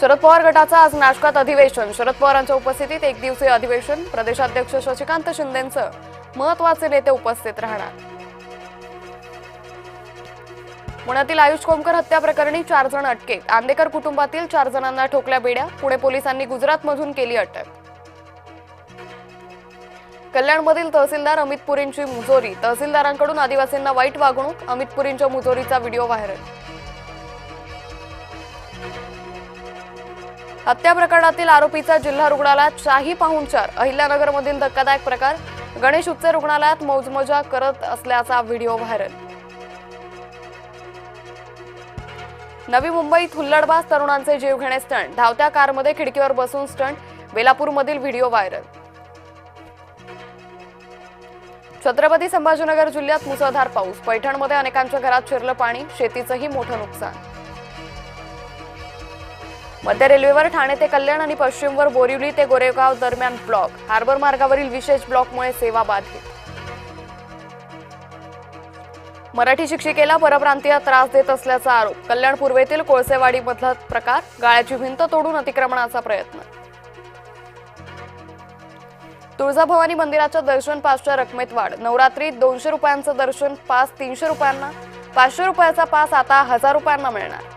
शरद पवार गटाचा आज नाशकात अधिवेशन. शरद पवारांच्या उपस्थितीत एक दिवसीय अधिवेशन. प्रदेशाध्यक्ष शशिकांत शिंदेंसह महत्त्वाचे नेते उपस्थित राहणार. पुण्यातील आयुष कोमकर हत्या प्रकरणी 4 जण अटकेत. आंदेकर कुटुंबातील 4 जणांना ठोकल्या बेड्या. पुणे पोलिसांनी गुजरातमधून केली अटक. कल्याणमधील तहसीलदार अमित पुरींची मुजोरी. तहसीलदारांकडून आदिवासींना वाईट वागणूक. अमित पुरींच्या मुजोरीचा व्हिडिओ व्हायरल. हत्या प्रकरणातील आरोपीचा जिल्हा रुग्णालयात शाही पाहुणचार. अहिल्यानगरमधील धक्कादायक प्रकार. गणेश उच्च रुग्णालयात मौजमजा करत असल्याचा व्हिडिओ व्हायरल. नवी मुंबईत हुल्लडबाज तरुणांचे जीवघेणे स्टंट. धावत्या कारमध्ये खिडकीवर बसून स्टंट. बेलापूरमधील व्हिडिओ व्हायरल. छत्रपती संभाजीनगर जिल्ह्यात मुसळधार पाऊस. पैठणमध्ये अनेकांच्या घरात शिरलं पाणी. शेतीचंही मोठं नुकसान. मध्य रेल्वेवर ठाणे ते कल्याण आणि पश्चिमवर बोरिवली ते गोरेगाव दरम्यान ब्लॉक. हार्बर मार्गावरील विशेष ब्लॉकमुळे सेवा बाधित. मराठी शिक्षिकेला परप्रांतीय त्रास देत असल्याचा आरोप. कल्याण पूर्वेतील कोळसेवाडीमधला प्रकार. गाळ्याची भिंत तोडून अतिक्रमणाचा प्रयत्न. तुळजाभवानी मंदिराच्या दर्शन पासच्या रकमेत वाढ. नवरात्रीत 200 रुपयांचं दर्शन पास 300 रुपयांना. 500 रुपयाचा पास आता 1000 रुपयांना मिळणार.